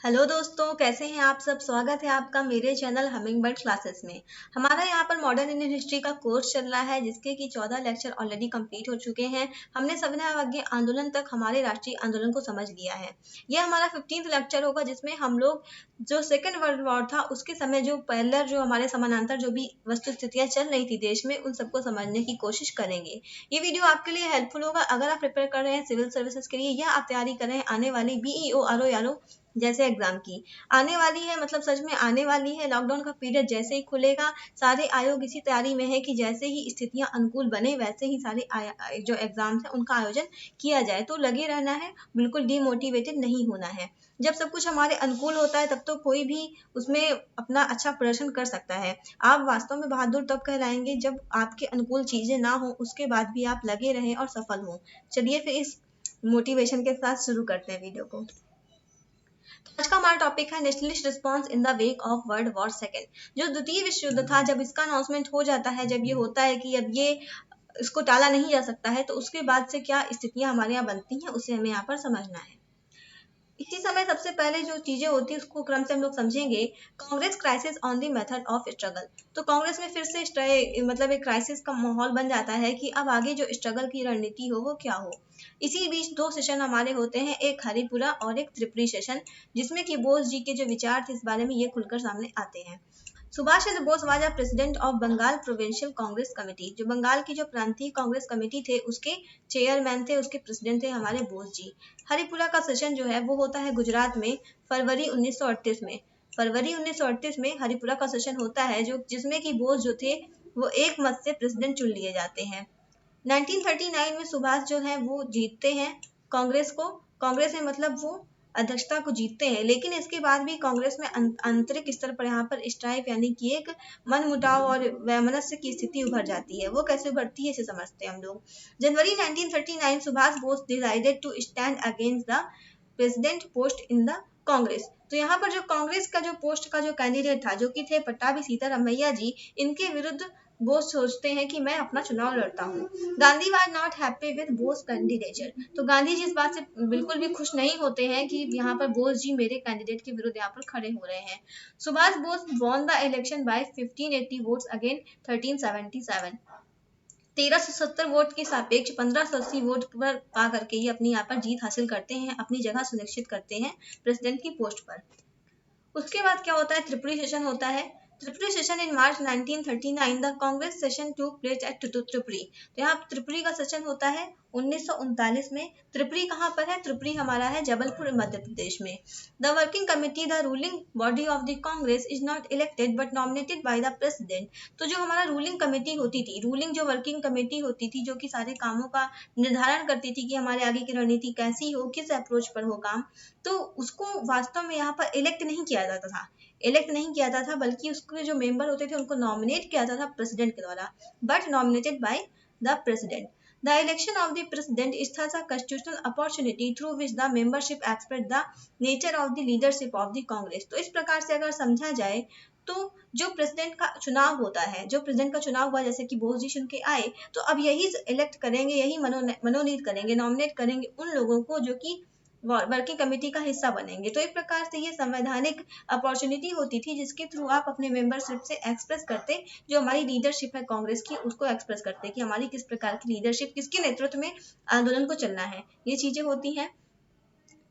Hello दोस्तों, कैसे हैं आप सब। स्वागत है आपका मेरे चैनल हमिंगबर्ड क्लासेस में। हमारा यहाँ पर मॉडर्न इंडियन हिस्ट्री का कोर्स चल रहा है, जिसके कि 14 लेक्चर ऑलरेडी कंप्लीट हो चुके हैं। हमने सविनय अवज्ञा आंदोलन तक हमारे राष्ट्रीय आंदोलन को समझ लिया है। यह हमारा 15th लेक्चर होगा, जिसमें हम लोग जो सेकेंड वर्ल्ड वॉर था उसके समय जो पैरेलल जो हमारे समानांतर जो भी वस्तु स्थितियां चल रही थी देश में, उन सबको समझने की कोशिश करेंगे। ये वीडियो आपके लिए हेल्पफुल होगा अगर आप प्रिपेयर कर रहे हैं सिविल सर्विसेज के लिए, या आप तैयारी कर रहे हैं आने वाली बीईओ आरओ जैसे एग्जाम की। आने वाली है, मतलब सच में आने वाली है। लॉकडाउन का पीरियड जैसे ही खुलेगा, सारे आयोग इसी तैयारी में है कि जैसे ही स्थितियां अनुकूल बने वैसे ही सारे जो एग्जाम्स है उनका आयोजन किया जाए। तो लगे रहना है, बिल्कुल डिमोटिवेटेड नहीं होना है। जब सब कुछ हमारे अनुकूल होता है तब तो कोई भी उसमें अपना अच्छा प्रदर्शन कर सकता है। आप वास्तव में बहादुर तब कहलाएंगे जब आपके अनुकूल चीजें ना हो, उसके बाद भी आप लगे रहें और सफल हों। चलिए फिर इस मोटिवेशन के साथ शुरू करते हैं वीडियो को। आज का हमारा टॉपिक है nationalist response in the wake of world war second. जो द्वितीय विश्व युद्ध था, जब इसका अनाउंसमेंट हो जाता है, जब ये होता है कि अब ये इसको टाला नहीं जा सकता है, तो उसके बाद से क्या स्थितियां हमारे यहाँ बनती हैं उसे हमें यहाँ पर समझना है। इसी समय सबसे पहले जो चीजें होती है उसको क्रम से हम लोग समझेंगे। Congress crisis on the method of struggle. तो कांग्रेस में फिर से मतलब एक क्राइसिस का माहौल बन जाता है कि अब आगे जो स्ट्रगल की रणनीति हो वो क्या हो। इसी बीच दो सेशन हमारे होते हैं, एक हरिपुरा और एक त्रिपुरी सेशन, जिसमें कि बोस जी के जो विचार थे इस बारे में ये खुलकर सामने आते हैं। Subhash Chandra Bose was president of Bengal provincial Congress committee. जो बंगाल की जो प्रांतीय कांग्रेस कमेटी थे उसके चेयरमैन थे, उसके प्रेसिडेंट थे हमारे बोस जी। हरिपुरा का सेशन जो है वो होता है गुजरात में फरवरी 1938 में। फरवरी 1938 में हरिपुरा का सेशन होता है, जो जिसमें कि बोस जो थे वो एक मत से प्रेसिडेंट चुन लिए जाते हैं। 1939 में सुभाष जो है वो जीतते हैं कांग्रेस को। कांग्रेस में मतलब वो अध्यक्षता को जीतते हैं, लेकिन इसके बाद भी कांग्रेस में आंतरिक स्तर पर यहाँ पर स्ट्राइक यानी कि एक मनमुटाव और वैमनस्य की स्थिति उभर जाती है। वो कैसे उभरती है इसे समझते हैं हम लोग। January 1939 Subhash Bose decided to stand against the president post in the Congress. तो यहाँ पर जो कांग्रेस का जो पोस्ट का जो कैंडिडेट था, जो कि थे पट्टाभी सीतारामैया जी, इनके विरुद्ध बोस सोचते हैं कि मैं अपना चुनाव लड़ता हूँ। Gandhi was not happy with Bose candidature. तो गांधी जी इस बात से बिल्कुल भी खुश नहीं होते हैं कि यहाँ पर बोस जी मेरे कैंडिडेट के विरुद्ध यहाँ पर खड़े हो रहे हैं। Subhash Bose won the election by 1580 votes against 1377। 1370 vote के सापेक्ष 1580 वोट पर पा करके ये अपनी यहाँ पर जीत हासिल करते हैं, अपनी जगह सुनिश्चित करते हैं प्रेसिडेंट की पोस्ट पर। उसके बाद क्या होता है, त्रिपुरी सेशन होता है। Tripuri session in March 1939 the Congress session took place at Tripuri. तो यहाँ त्रिपुरी का सेशन होता है 1939 में। त्रिपुरी कहाँ पर है, त्रिपुरी हमारा है जबलपुर मध्य प्रदेश में। The working committee the ruling body of the Congress is not elected but nominated by the president. तो जो हमारा रूलिंग कमेटी होती थी, रूलिंग जो वर्किंग कमेटी होती थी, जो कि सारे कामों का निर्धारण करती थी कि हमारे आगे की रणनीति कैसी हो, किस अप्रोच पर हो काम, तो उसको वास्तव में यहाँ पर इलेक्ट नहीं किया जाता था। इलेक्ट नहीं किया जाता था, बल्कि उसके जो मेंबर होते थे उनको नॉमिनेट किया जाता था प्रेसिडेंट के द्वारा, but nominated by the president. The election of the president is thus a constitutional opportunity through which the membership express the nature of the leadership of the Congress। तो इस प्रकार से अगर समझा जाए तो जो प्रेसिडेंट का चुनाव होता है, जो प्रेसिडेंट का चुनाव हुआ, जैसे कि बोस जी चुन के आए, तो अब यही इलेक्ट करेंगे, यही मनोनीत करेंगे, नॉमिनेट करेंगे उन लोगों को जो कि वर्किंग कमेटी का हिस्सा बनेंगे। तो एक प्रकार से ये संवैधानिक अपॉर्चुनिटी होती थी, जिसके थ्रू आप अपने मेंबरशिप से एक्सप्रेस करते, जो हमारी लीडरशिप है कांग्रेस की, उसको एक्सप्रेस करते कि हमारी किस प्रकार की लीडरशिप, किसके नेतृत्व में आंदोलन को चलना है, ये चीजें होती हैं।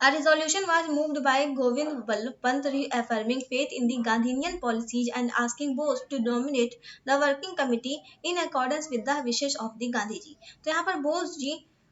A resolution was moved by Govind Vallabh Pant reaffirming faith in the Gandhian policies and asking Bose to nominate the working committee in accordance with the wishes of the Gandhi जी। तो यहाँ पर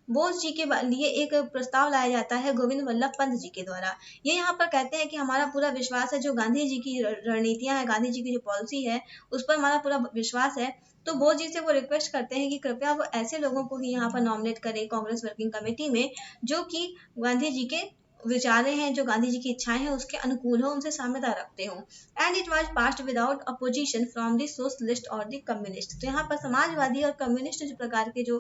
बोस जी के लिए एक प्रस्ताव लाया जाता है गोविंद वल्लभ पंत जी के द्वारा। ये यहाँ पर कहते हैं कि हमारा पूरा विश्वास है, जो गांधी जी की रणनीतियां हैं, गांधी जी की जो पॉलिसी है, उस पर हमारा पूरा विश्वास है। तो बोस जी से वो रिक्वेस्ट करते हैं कि कृपया वो ऐसे लोगों को ही यहाँ पर नॉमिनेट करें कांग्रेस वर्किंग कमेटी में, जो कि गांधी जी के विचारें हैं, जो गांधी जी की इच्छाएं हैं उसके अनुकूल हो, उनसे साम्यता रखते हो। And it was passed without opposition from the socialist और द कम्युनिस्ट। तो यहाँ पर समाजवादी और कम्युनिस्ट जो प्रकार के जो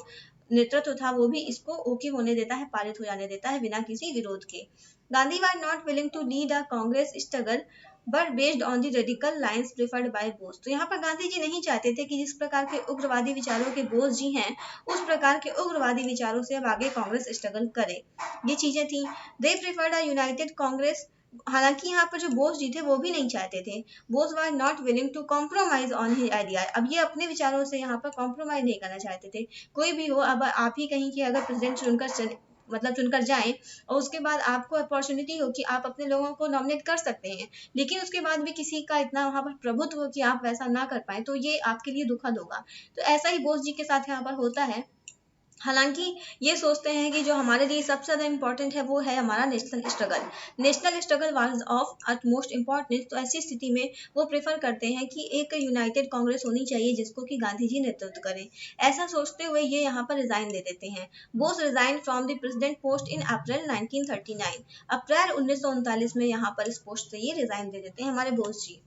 नेतृत्व था वो भी इसको ओके होने देता है, पारित हो जाने देता है बिना किसी विरोध के। Gandhi was not willing to lead a Congress struggle but based on the radical lines preferred by Bose. तो यहाँ पर गांधी जी नहीं चाहते थे कि जिस प्रकार के उग्रवादी विचारों के बोस जी हैं, उस प्रकार के उग्रवादी विचारों से अब आगे कांग्रेस स्ट्रगल करे। ये चीजें थी। दे प्रेफर्ड अ यूनाइटेड कांग्रेस हालांकि यहाँ पर जो बोस जी थे वो भी नहीं चाहते थे। Bose were not willing to compromise on his idea. अब ये अपने विचारों से यहाँ पर कॉम्प्रोमाइज नहीं करना चाहते थे। कोई भी हो, अब आप ही कहीं कि अगर प्रेसिडेंट चुनकर जाएं और उसके बाद आपको अपॉर्चुनिटी हो कि आप अपने लोगों को नॉमिनेट कर सकते हैं, लेकिन उसके बाद भी किसी का इतना वहां पर प्रभुत्व हो कि आप वैसा ना कर पाए, तो ये आपके लिए दुखद होगा। तो ऐसा ही बोस जी के साथ यहाँ पर होता है। हालांकि ये सोचते हैं कि जो हमारे लिए सबसे ज़्यादा इम्पोर्टेंट है वो है हमारा national struggle. National struggle was of utmost importance. तो ऐसी स्थिति में वो प्रेफर करते हैं कि एक यूनाइटेड कांग्रेस होनी चाहिए जिसको कि गांधी जी नेतृत्व करें। ऐसा सोचते हुए ये यहाँ पर रिजाइन दे देते हैं। Bose resign from the president post in April 1939। अप्रैल 1939 में यहाँ पर इस पोस्ट से ये रिजाइन दे देते हैं हमारे बोस जी।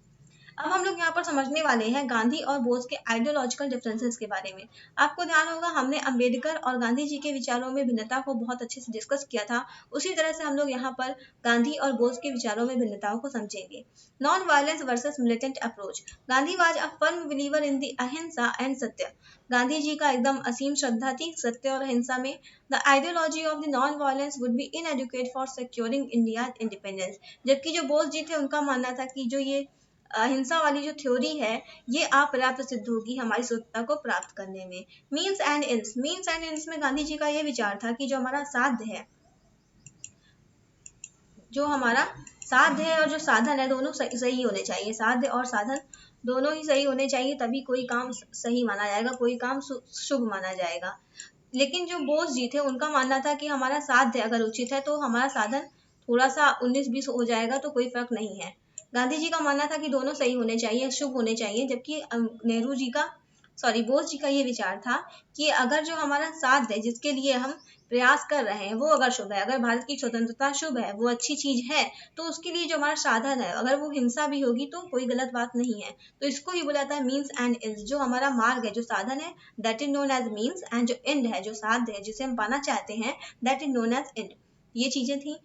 अब हम लोग यहाँ पर समझने वाले हैं गांधी और बोस के आइडियोलॉजिकल डिफरेंसेस के बारे में। आपको ध्यान होगा हमने अंबेडकर और गांधी जी के विचारों में भिन्नता को बहुत अच्छे से डिस्कस किया था। उसी तरह से हम लोग यहाँ पर गांधी और बोस के विचारों में भिन्नताओं को समझेंगे। Non violence versus militant approach. Gandhi was a firm believer in the अहिंसा एंड सत्य। गांधी जी का एकदम असीम श्रद्धा थी सत्य और अहिंसा में। The ideology of the non violence would be inadequate for securing India independence. जबकि जो बोस जी थे उनका मानना था कि जो ये अहिंसा वाली जो थ्योरी है ये अपर्याप्त सिद्ध होगी हमारी स्वतंत्रता को प्राप्त करने में। मीन्स एंड एंड्स में गांधी जी का ये विचार था कि जो हमारा साध्य है, जो हमारा साध्य है और जो साधन है दोनों सही होने चाहिए। साध्य और साधन दोनों ही सही होने चाहिए, तभी कोई काम सही माना जाएगा, कोई काम शुभ माना जाएगा। लेकिन जो बोस जी थे उनका मानना था कि हमारा साध्य अगर उचित है तो हमारा साधन थोड़ा सा 19-20 हो जाएगा तो कोई फर्क नहीं है। गांधी जी का मानना था कि दोनों सही होने चाहिए, शुभ होने चाहिए, जबकि नेहरू जी का बोस जी का ये विचार था कि अगर जो हमारा साथ है जिसके लिए हम प्रयास कर रहे हैं वो अगर शुभ है, अगर भारत की स्वतंत्रता शुभ है, वो अच्छी चीज है, तो उसके लिए जो हमारा साधन है अगर वो हिंसा भी होगी तो कोई गलत बात नहीं है। तो इसको ही बोला जाता है मीन्स एंड एंड्स। जो हमारा मार्ग है, जो साधन है, that is known as means, and जो एंड है, जो साध्य है जिसे हम पाना चाहते हैं, that is known as end. ये चीजें थी।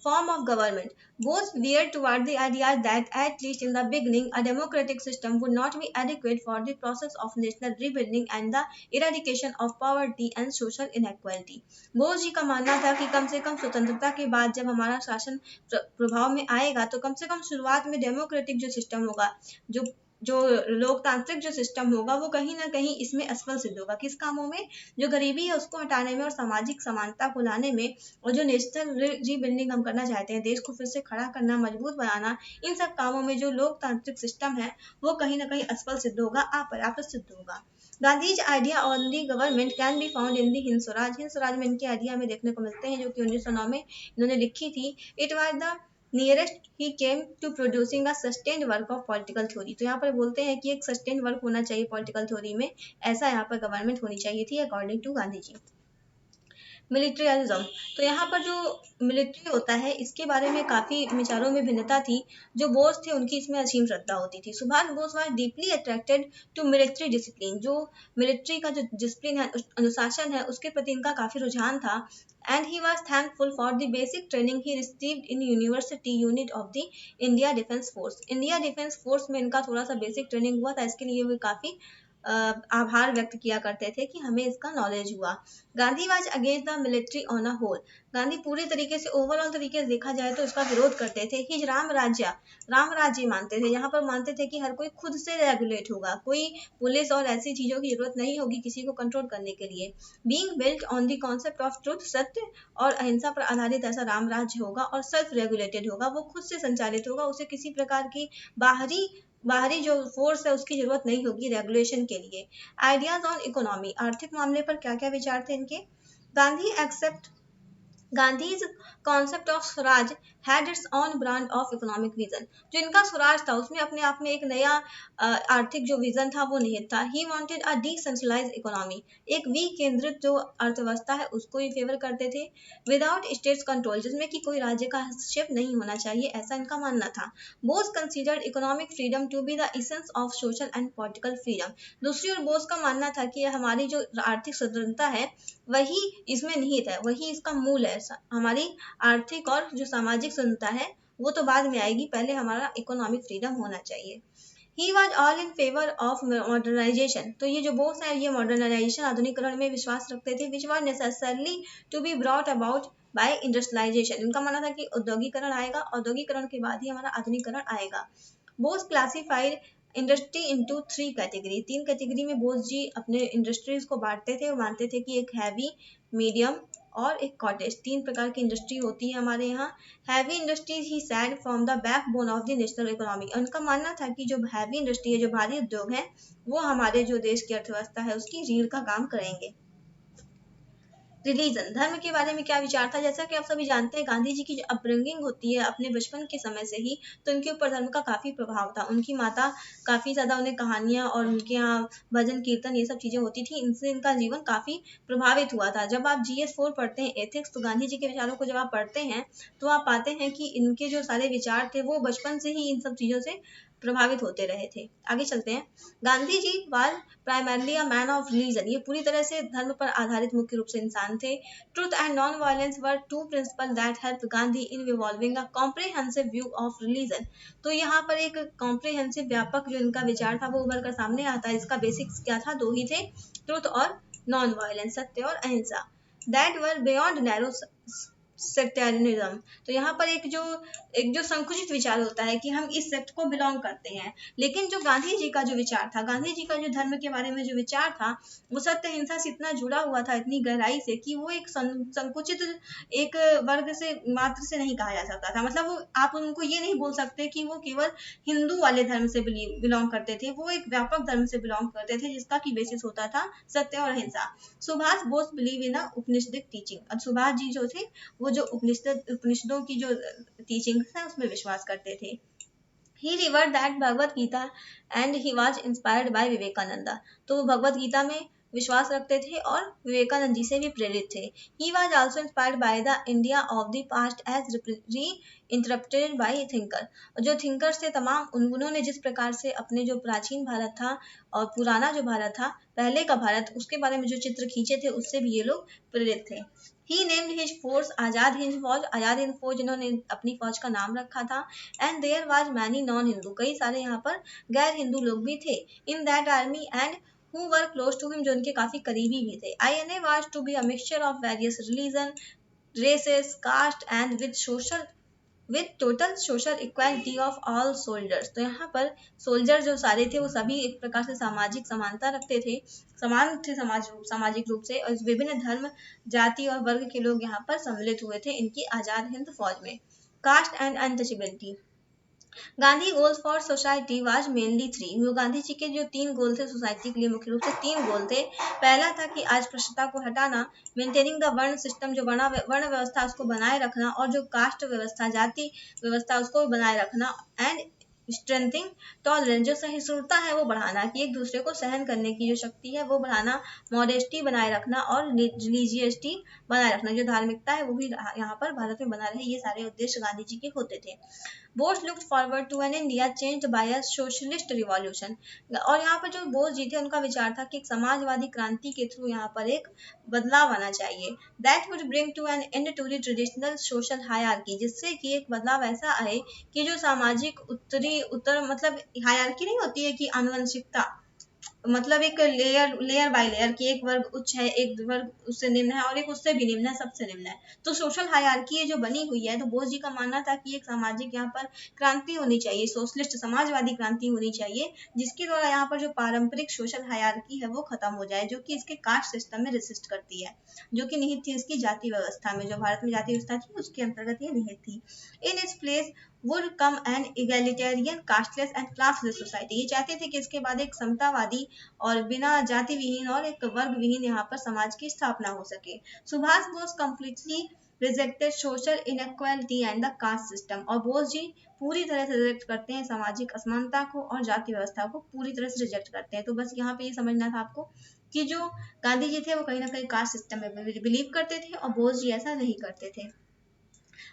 Form of government. Both veered toward the idea that, at least in the beginning, a democratic system would not be adequate for the process of national rebuilding and the eradication of poverty and social inequality. Bose ji का मानना था कि कम से कम स्वतंत्रता के बाद जब हमारा शासन प्रभाव में आएगा तो कम से कम शुरुआत में डेमोक्रेटिक जो सिस्टम होगा, जो जो लोकतांत्रिक जो सिस्टम होगा वो कहीं ना कहीं इसमें असफल सिद्ध होगा। किस कामों में? जो गरीबी है उसको हटाने में और सामाजिक समानता को लाने में, और जो नेशनल रीबिल्डिंग हम करना चाहते हैं, देश को फिर से खड़ा करना, मजबूत बनाना, इन सब कामों में जो लोकतांत्रिक सिस्टम है वो कहीं ना कहीं असफल सिद्ध होगा, अपर्याप्त सिद्ध होगा। Gandhi's idea on the government can be found in the Hind Swaraj. Hind Swaraj में इनके आइडिया में देखने को मिलते हैं जो कि 1909 में इन्होंने लिखी थी। It was the nearest he came to producing a sustained work of political theory. तो यहाँ पर बोलते हैं कि एक सस्टेन्ड वर्क होना चाहिए पॉलिटिकल थ्योरी में, ऐसा यहाँ पर गवर्नमेंट होनी चाहिए थी अकॉर्डिंग टू गांधी जी। मिलिट्रियलिज्म। तो यहाँ पर जो मिलिट्री होता है इसके बारे में काफी विचारों में भिन्नता थी। जो बोस थे उनकी इसमें असीम श्रद्धा होती थी। Subhash Bose was deeply attracted to military discipline. जो मिलिट्री का जो डिसिप्लिन है, अनुशासन है, उसके प्रति इनका काफी रुझान था। And he was thankful for the basic training he received in university unit of the India defence force. India defence force में इनका थोड़ा सा बेसिक ट्रेनिंग हुआ था, इसके लिए वो काफी आभार व्यक्त किया करते थे कि हमें इसका नॉलेज हुआ। Gandhi was against the military on a whole. Gandhi पूरे तरीके से ओवरऑल तरीके से देखा जाए तो इसका विरोध करते थे। हिज राम राज्य मानते थे। यहाँ पर मानते थे कि हर कोई खुद से रेगुलेट होगा, कोई पुलिस और ऐसी चीजों की जरूरत नहीं होगी किसी को कंट्रोल करने के लिए। Being built on the concept of truth, सत्य और अहिंसा पर आधारित ऐसा राम राज्य होगा और सेल्फ रेगुलेटेड होगा, वो खुद से संचालित होगा, उसे किसी प्रकार की बाहरी बाहरी जो फोर्स है उसकी जरूरत नहीं होगी रेगुलेशन के लिए। Ideas on economy. आर्थिक मामले पर क्या क्या विचार थे इनके? Gandhi except Gandhi's concept of swaraj had its own brand of economic vision. जो इनका स्वराज था उसमें अपने आप में एक नया आर्थिक जो विजन था वो निहित था। He wanted a decentralize economy. एक विकेंद्रित जो अर्थव्यवस्था है उसको ही फेवर करते थे। विदाउट स्टेट्स कंट्रोल, जिसमें कि कोई राज्य का हस्तक्षेप नहीं होना चाहिए, ऐसा इनका मानना था। Bose considered economic freedom to be the essence of social and political freedom. दूसरी ओर बोस का मानना था कि हमारी जो आर्थिक स्वतंत्रता है वही इसमें निहित है, वही इसका मूल है। हमारी आर्थिक और जो सामाजिक स्वतंत्रता है वो तो बाद में आएगी, पहले हमारा इकोनॉमिक फ्रीडम होना चाहिए। He was all in favour of modernization. तो ये जो बोस है ये मॉडर्नाइजेशन, आधुनिकरण में विश्वास रखते थे, which was necessarily to be brought about by industrialization. इनका मानना था कि औद्योगिकरण आएगा, औद्योगिकरण के बाद ही हमारा आधुनिकरण आएगा। Bose classified industry into 3 category. 3 category में बोस जी अपने इंडस्ट्रीज को बांटते थे और मानते थे कि एक हैवी, मीडियम और एक कॉटेज, 3 प्रकार की इंडस्ट्री होती है हमारे यहाँ। Heavy industries he sad from the backbone of the national economy. उनका मानना था कि जो हैवी इंडस्ट्री है, जो भारी उद्योग है, वो हमारे जो देश की अर्थव्यवस्था है उसकी रीढ़ का काम करेंगे। रिलीजन, धर्म के बारे में क्या विचार था? जैसा कि आप सभी जानते हैं, गांधी जी की जो अपब्रिंगिंग होती है अपने बचपन के समय से ही, तो उनके ऊपर धर्म का काफी प्रभाव था। उनकी माता काफी ज्यादा उन्हें कहानियां और उनके यहाँ भजन कीर्तन ये सब चीजें होती थी, इनसे इनका जीवन काफी प्रभावित हुआ था। जब आप GS4 पढ़ते हैं एथिक्स, तो गांधी जी के विचारों को जब आप पढ़ते हैं तो आप पाते हैं कि इनके जो सारे विचार थे वो बचपन से ही इन सब चीजों से प्रभावित होते रहे थे। आगे चलते हैं। Gandhi ji was primarily a man of religion. ये पूरी तरह से धर्म पर आधारित मुख्य रूप से इंसान थे। Truth and non violence were two principle that help Gandhi in revolving a comprehensive view of religion. तो यहाँ पर एक कॉम्प्रिहेंसिव, व्यापक जो इनका विचार था वो उभर कर सामने आता है। इसका बेसिक्स क्या था? 2 ही थे, ट्रूथ और नॉन वायलेंस, सत्य और अहिंसा। That were beyond narrow sectarianism. तो यहाँ पर एक जो संकुचित विचार होता है कि हम इस सेक्ट को बिलोंग करते हैं, लेकिन जो गांधी जी का जो विचार था, गांधी जी का जो धर्म के बारे में जो विचार था, वो सत्य हिंसा से इतना जुड़ा हुआ था, इतनी गहराई से, कि वो एक संकुचित एक वर्ग से मात्र से नहीं कहा जा सकता था। मतलब वो, आप उनको ये नहीं बोल सकते कि वो केवल हिंदू वाले धर्म से बिलोंग करते थे, वो एक व्यापक धर्म से बिलोंग करते थे जिसका की बेसिस होता था सत्य और अहिंसा। Subhash Bose believe in Upanishadic teaching. अब सुभाष जी जो थे वो जो उपनिषदों की जो टीचिंग्स है उसमें विश्वास करते थे। He revered that Bhagavad Gita and he was inspired by Vivekananda. तो वो भगवत गीता में विश्वास रखते थे और विवेकानंद जी से भी प्रेरित थे। He was also inspired by the India of the past as reinterpreted by thinker. जो thinkers थे तमाम, उन्होंने जिस प्रकार से अपने जो प्राचीन भारत था और पुराना जो भारत था, पहले का भारत, उसके बारे में जो चित्र खींचे थे उससे भी ये लोग प्रेरित थे। He named his force आजाद हिंद फौज। आजाद हिंद फौज इन्होंने अपनी फौज का नाम रखा था। And there was many non Hindu, कई सारे यहाँ पर गैर हिंदू लोग भी थे in that army and who were close to him, जो उनके काफी करीबी भी थे। INA was to be a mixture of various religion, races, caste and with total social equality of all soldiers. तो यहाँ पर सोल्जर जो सारे थे वो सभी एक प्रकार से सामाजिक समानता रखते थे, समान थे सामाजिक रूप से, और विभिन्न धर्म, जाति और वर्ग के लोग यहाँ पर सम्मिलित हुए थे इनकी आजाद हिंद फौज में। Caste and untouchability. Gandhi goals for society was mainly 3। वो गांधी जी के जो 3 गोल थे सोसाइटी के लिए, मुख्य रूप से 3 गोल थे। पहला था कि अस्पृश्यता को हटाना, मेंटेनिंग द वर्ण सिस्टम, जो वर्ण व्यवस्था उसको बनाए रखना, और जो कास्ट व्यवस्था, जाति व्यवस्था उसको बनाए रखना, एंड स्ट्रेंथिंग टॉलरेंस, जो सहिष्णुता है वो बढ़ाना, कि एक दूसरे को सहन करने की जो शक्ति है वो बढ़ाना, मॉडेस्टी बनाए रखना और रिलीजियसिटी बनाए रखना, जो धार्मिकता है वो भी यहाँ पर भारत में बना रहे, ये सारे उद्देश्य गांधी जी के होते थे। Bose looked forward to an India changed by a socialist revolution. और यहाँ पर जो बोस जी थे उनका विचार था कि एक समाजवादी क्रांति के थ्रू यहाँ पर एक बदलाव आना चाहिए। That would bring to an end to the traditional social hierarchy, जिससे कि एक बदलाव ऐसा आए कि जो सामाजिक उत्तर मतलब हायरार्की नहीं होती है कि आनुवंशिकता, मतलब एक लेयर बाय लेयर, की एक वर्ग उच्च है, एक वर्ग उससे निम्न है और एक उससे भी निम्न है, सबसे निम्न है। तो सोशल हायरार्की जो बनी हुई है, तो बोस जी का मानना था कि एक सामाजिक यहाँ पर क्रांति होनी चाहिए, सोशलिस्ट समाजवादी क्रांति होनी चाहिए, जिसके द्वारा यहाँ पर जो पारंपरिक सोशल हायरार्की है वो खत्म हो जाए, जो कि इसके कास्ट सिस्टम में रेसिस्ट करती है, जो कि निहित थी इसकी जाति व्यवस्था में, जो भारत में जाति व्यवस्था थी उसके अंतर्गत ये निहित थी। इन इस place would come an egalitarian, casteless and classless society। ये चाहते थे कि इसके बाद एक समतावादी और बिना जाति विहीन और एक वर्ग विहीन यहाँ पर समाज की स्थापना हो सके। Subhash Bose completely rejected social inequality and the caste system। और बोस जी पूरी तरह से रिजेक्ट करते हैं सामाजिक असमानता को और जाति व्यवस्था को, पूरी तरह से रिजेक्ट करते हैं। तो बस यहाँ पे ये समझना था आपको कि जो गांधी जी थे वो कहीं ना कहीं कास्ट सिस्टम में बिलीव करते थे और बोस जी ऐसा नहीं करते थे।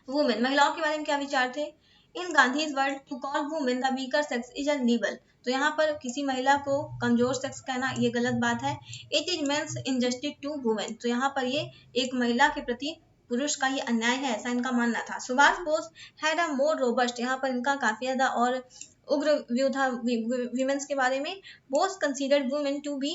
वुमेन, महिलाओं के बारे में क्या विचार थे? In Gandhi's word to call women the weaker sex is illegal. तो यहाँ पर किसी महिला को कमजोर सेक्स कहना ये गलत बात है। It is men's injustice to women. तो यहाँ पर ये एक महिला के प्रति पुरुष का ये अन्याय है, ऐसा इनका मानना था। Subhash Bose had a more robust, यहाँ पर इनका काफी ज्यादा और उग्र व्यू था विमेंस के बारे में। Bose considered women to be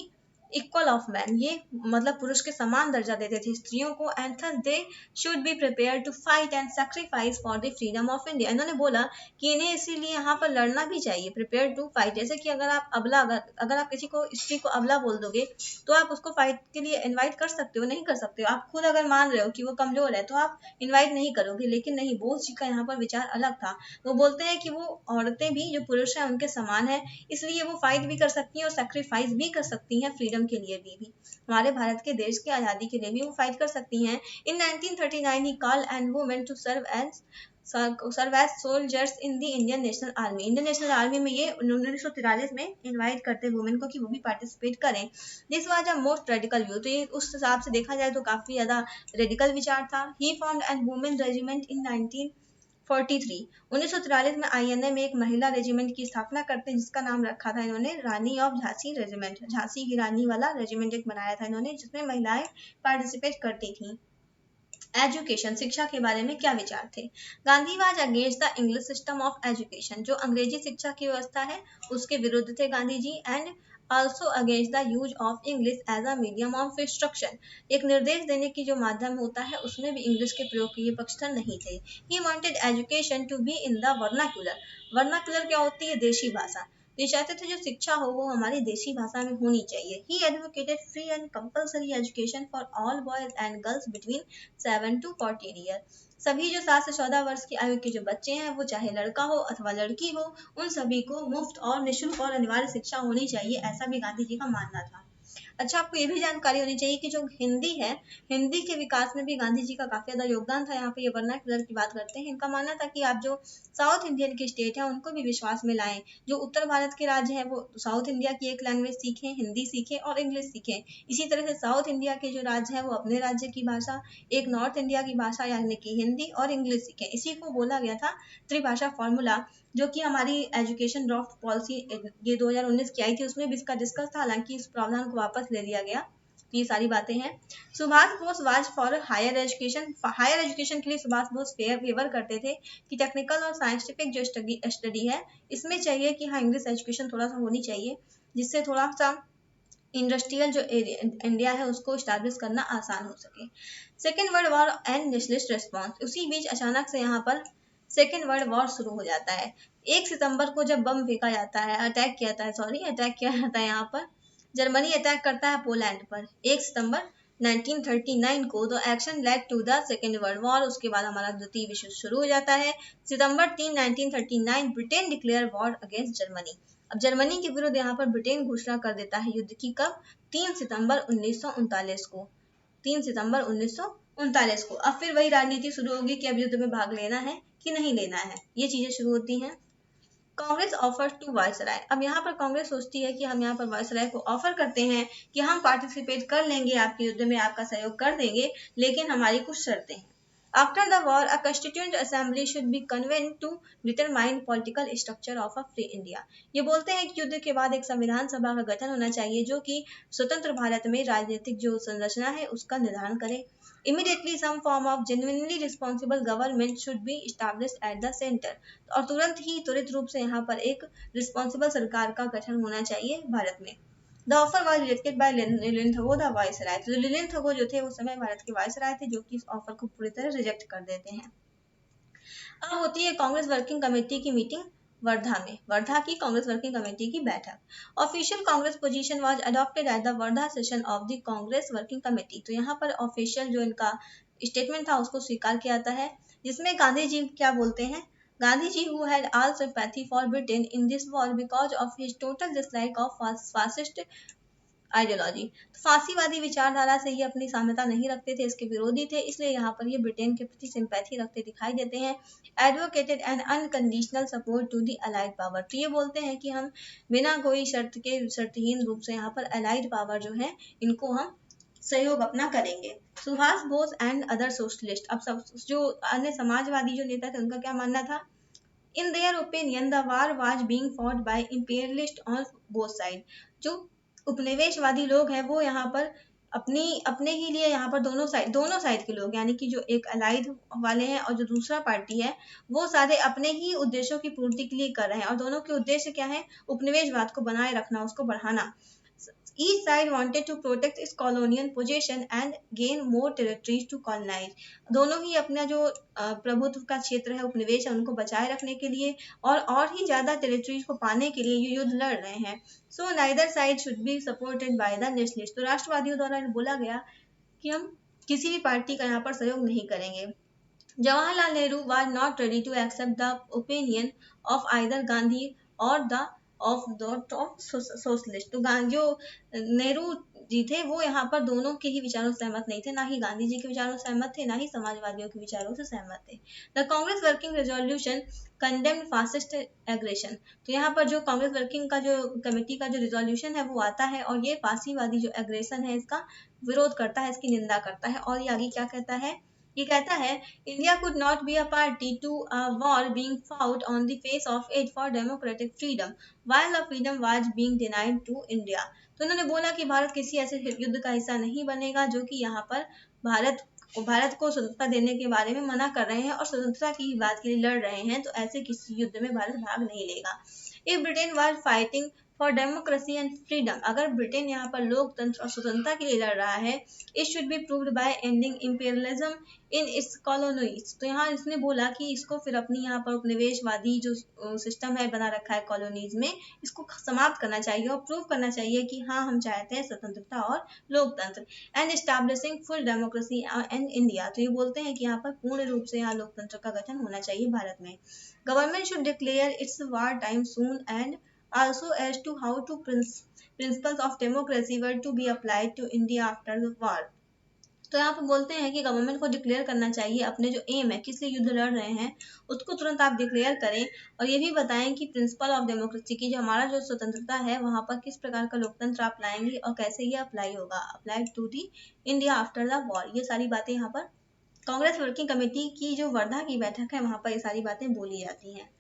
equal of man, ये मतलब पुरुष के समान दर्जा देते थे स्त्रियों को, and thus they should be prepare to fight and sacrifice for the freedom of India. इन्होंने बोला कि इन्हें इसीलिए यहाँ पर लड़ना भी चाहिए, प्रिपेयर टू फाइट। जैसे कि अगर आप अबला, अगर आप किसी को स्त्री को अबला बोल दोगे तो आप उसको फाइट के लिए इन्वाइट कर सकते हो? नहीं कर सकते हो। आप खुद अगर मान रहे हो कि वो कमजोर है तो आप इन्वाइट नहीं करोगे। लेकिन नहीं, बोस जी का यहाँ पर विचार अलग था। वो बोलते हैं कि वो औरतें भी जो पुरुष है उनके समान है, इसलिए वो फाइट भी कर सकती हैं और सेक्रीफाइस भी कर सकती हैं फ्रीडम के लिए भी हमारे भारत के देश की आज़ादी के लिए भी वो फाइट कर सकती हैं। In 1939 he call and women to serve as soldiers in the Indian National Army. Indian National Army में ये 1943 में इनवाइट करते वुमेन को कि वो भी पार्टिसिपेट करें। This was a most radical view, तो ये उस हिसाब से देखा जाए तो काफी ज्यादा रेडिकल विचार था। ही फॉर्म्ड एन वुमेन रेजिमेंट इन 1943 में आईएनए में एक महिला रेजिमेंट की स्थापना करते हैं जिसका नाम रखा था इन्होंने रानी ऑफ झांसी रेजिमेंट। झांसी की रानी वाला रेजिमेंट एक बनाया था इन्होंने जिसमें महिलाएं पार्टिसिपेट करती थी। एजुकेशन, शिक्षा के बारे में क्या विचार थे? Gandhi was against the English system of education, जो अंग्रेजी शिक्षा की व्यवस्था है उसके विरुद्ध थे Gandhi ji. And also against the use of English as a medium of instruction, एक निर्देश देने की जो माध्यम होता है उसमें भी इंग्लिश के प्रयोग के ये पक्षधर नहीं थे। He wanted education to be in the vernacular, vernacular क्या होती है? देशी भाषा। ये चाहते थे जो शिक्षा हो वो हमारी देशी भाषा में होनी चाहिए। He advocated free and compulsory education for all boys and girls between 7 to 14 years, सभी जो 7 से 14 वर्ष की आयु के जो बच्चे हैं वो चाहे लड़का हो अथवा लड़की हो, उन सभी को मुफ्त और निःशुल्क और अनिवार्य शिक्षा होनी चाहिए, ऐसा भी गांधी जी का मानना था। अच्छा, आपको ये भी जानकारी होनी चाहिए कि जो हिंदी है, हिंदी के विकास में भी गांधी जी का काफी ज्यादा योगदान था। यहाँ पे ये वर्नाक्युलर की बात करते हैं, इनका मानना था कि आप जो साउथ इंडियन की स्टेट है उनको भी विश्वास में लाएं। जो उत्तर भारत के राज्य है वो साउथ इंडिया की एक लैंग्वेज सीखें, हिंदी सीखें और इंग्लिश सीखें। इसी तरह से साउथ इंडिया के जो राज्य है वो अपने राज्य की भाषा, एक नॉर्थ इंडिया की भाषा यानी कि हिंदी और इंग्लिश सीखें। इसी को बोला गया था त्रिभाषा फॉर्मूला, जो कि हमारी एजुकेशन ड्राफ्ट पॉलिसी ये 2019 की आई थी उसमें भी इसका डिस्कस था, हालांकि इस प्रावधान को वापस ले लिया गया। तो ये सारी बातें हैं। Subhash Bose was for higher education, higher education के लिए सुभाष बोस फेवर करते थे कि टेक्निकल और साइंटिफिक जो स्टडी है इसमें चाहिए कि हाँ इंग्लिश एजुकेशन थोड़ा सा होनी चाहिए, जिससे थोड़ा सा इंडस्ट्रियल जो इंडिया है उसको स्टैब्लिश करना आसान हो सके। Second world war and nationalist response, उसी बीच अचानक से यहाँ पर सेकेंड वर्ल्ड वॉर शुरू हो जाता है। 1 सितंबर को जब बम फेंका जाता है, अटैक किया जाता है यहाँ पर, जर्मनी अटैक करता है पोलैंड पर 1 सितंबर 1939 को। The action led to the second world war, उसके बाद हमारा द्वितीय विश्व शुरू हो जाता है। September 3 1939 Britain declare war against Germany, अब जर्मनी के विरुद्ध यहाँ पर ब्रिटेन घोषणा कर देता है युद्ध की, कब? 3 सितंबर 1939 को, 3 सितंबर 1939 को। अब फिर वही राजनीति शुरू होगी कि अब युद्ध में भाग लेना है कि नहीं लेना है, ये चीजें शुरू होती हैं। कांग्रेस ऑफर टू वायसराय, अब यहाँ पर कांग्रेस सोचती है कि हम यहाँ पर वायसराय को ऑफर करते हैं कि हम पार्टिसिपेट कर लेंगे आपके युद्ध में, आपका सहयोग कर देंगे, लेकिन हमारी कुछ शर्तें हैं। After the war a constituent assembly should be convent to determine political structure of a free India, ये बोलते हैं कि युद्ध के बाद एक संविधान सभा का गठन होना चाहिए जो कि स्वतंत्र भारत में राजनीतिक जो संरचना है उसका निर्धारण करे। Immediately some form of genuinely responsible government should be established at the center, और तुरंत रूप से यहाँ पर एक रिस्पॉन्सिबल सरकार का गठन होना चाहिए भारत में। The offer was rejected by Linlithgow the viceroy, तो लिलिनथगो जो थे उस समय भारत के वायसराय थे जो कि इस ऑफर को पूरी तरह रिजेक्ट कर देते हैं। अब होती है कांग्रेस वर्किंग कमेटी की मीटिंग वर्धा में, वर्धा की कांग्रेस वर्किंग कमेटी की बैठक। Official Congress position was adopted at the Wardha session of the Congress working committee, तो यहाँ पर ऑफिशियल जो इनका स्टेटमेंट था उसको स्वीकार किया जाता है, जिसमें गांधी जी क्या बोलते हैं? गांधी जी who had all sympathy for Britain in this war because of his total dislike of fascist ideology, फांसीवादी विचारधारा से ये अपनी साम्यता नहीं रखते थे, इसके विरोधी थे, इसलिए यहाँ पर ये ब्रिटेन के प्रति सिंपैथी रखते दिखाई देते हैं। Advocated an unconditional support to the allied power, तो ये बोलते हैं कि हम बिना कोई शर्त के शर्तहीन रूप से यहाँ पर अलाइड पावर जो है इनको हम सहयोग अपना करेंगे। Subhash Bose and other socialist, अब सब जो अन्य समाजवादी जो नेता थे उनका क्या मानना था? In their opinion, the war was being fought by imperialists on both sides, जो उपनिवेशवादी लोग हैं वो यहाँ पर अपने ही लिए यहाँ पर दोनों साइड के लोग, यानी कि जो एक अलाइड वाले हैं और जो दूसरा पार्टी है वो सारे अपने ही उद्देश्यों की पूर्ति के लिए कर रहे हैं, और दोनों के उद्देश्य क्या है? उपनिवेशवाद को बनाए रखना, उसको बढ़ाना। Each side wanted to protect its colonial possession and gain more territories to colonize. दोनों ही अपना जो प्रभुत्व का क्षेत्र है, उपनिवेश है, उनको बचाए रखने के लिए और ही ज्यादा टेरिटरीज को पाने के लिए ये युद्ध लड़ रहे हैं. So neither side should be supported by the nationalist. तो राष्ट्रवादियों द्वारा बोला गया कि हम किसी भी पार्टी का यहाँ पर सहयोग नहीं करेंगे. Jawaharlal Nehru was not ready to accept the opinion of either Gandhi or the of socialist. तो जो नेहरू जी थे वो यहाँ पर दोनों के ही विचारों से सहमत नहीं थे, ना ही गांधी जी के विचारों से सहमत थे, ना ही समाजवादियों के विचारों से सहमत थे. The Congress working resolution condemned fascist aggression. तो यहाँ पर जो कांग्रेस वर्किंग का जो कमेटी का जो रिजोल्यूशन है वो आता है और ये फासीवादी जो एग्रेशन है इसका विरोध करता है, इसकी निंदा करता है. और ये आगे क्या कहता है, ये कहता है India could not be a party to a war being fought on the face of it for democratic freedom while the freedom was being denied to India. तो उन्होंने बोला कि भारत किसी ऐसे युद्ध का हिस्सा नहीं बनेगा जो कि यहाँ पर भारत को स्वतंत्रता देने के बारे में मना कर रहे हैं और स्वतंत्रता की बात के लिए लड़ रहे हैं. तो ऐसे किसी युद्ध में भारत भाग नहीं लेगा. If Britain was fighting for democracy and freedom, अगर ब्रिटेन यहाँ पर लोकतंत्र और स्वतंत्रता के लिए लड़ रहा है, it should be proved by ending imperialism in its colonies. तो यहाँ इसने बोला कि इसको फिर अपनी यहाँ पर उपनिवेशवादी जो सिस्टम है बना रखा है कॉलोनीज में, इसको समाप्त करना चाहिए और प्रूव करना चाहिए कि हाँ हम चाहते हैं स्वतंत्रता और लोकतंत्र. And establishing full democracy and India. तो ये बोलते हैं कि यहाँ पर पूर्ण रूप से यहाँ लोकतंत्र का गठन होना चाहिए भारत में. Government should declare it's war time soon and also as to how to principles of democracy were to be applied to India after the war. तो यहाँ पर बोलते हैं कि गवर्नमेंट को डिक्लेयर करना चाहिए अपने जो एम है, किस लिए युद्ध लड़ रहे हैं उसको तुरंत आप डिक्लेयर करें और ये भी बताएं कि प्रिंसिपल ऑफ डेमोक्रेसी की जो हमारा जो स्वतंत्रता है वहाँ पर किस प्रकार का लोकतंत्र आप लाएंगे और कैसे ये अप्लाई होगा, applied to the India after the war. ये सारी बातें यहाँ पर कांग्रेस वर्किंग कमेटी की जो वर्धा की बैठक है वहाँ पर ये सारी बातें बोली जाती हैं.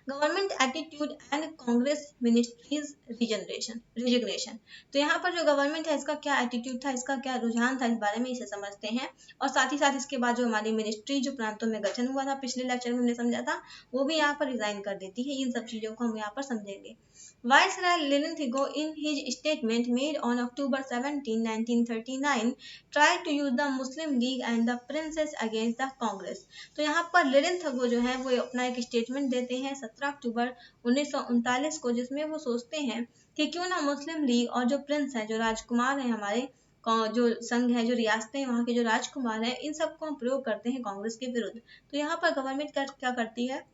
Government attitude and Congress ministries resignation. तो यहाँ पर जो गवर्नमेंट है इसका क्या एटीट्यूड था, इसका क्या रुझान था, इस बारे में इसे समझते हैं. और साथ ही साथ इसके बाद जो हमारी मिनिस्ट्री जो प्रांतों में गठन हुआ था पिछले लेक्चर में हमने समझा था वो भी यहाँ पर रिजाइन कर देती है. इन सब चीजों को हम यहाँ पर समझेंगे. Viceroy Lenin in his statement made on October 17, 1939 tried to use the Muslim League and the princes against the Congress. तो यहाँ पर लेनिन थगो जो है वो अपना एक स्टेटमेंट देते हैं 17 अक्टूबर 1939 को, जिसमें वो सोचते हैं कि क्यों ना मुस्लिम लीग और जो प्रिंस हैं, जो राजकुमार हैं, हमारे जो संघ है, जो रियासतें वहाँ के जो राजकुमार हैं, इन सबको हम प्रयोग करते हैं कांग्रेस के विरुद्ध. तो यहाँ पर गवर्नमेंट क्या करती है,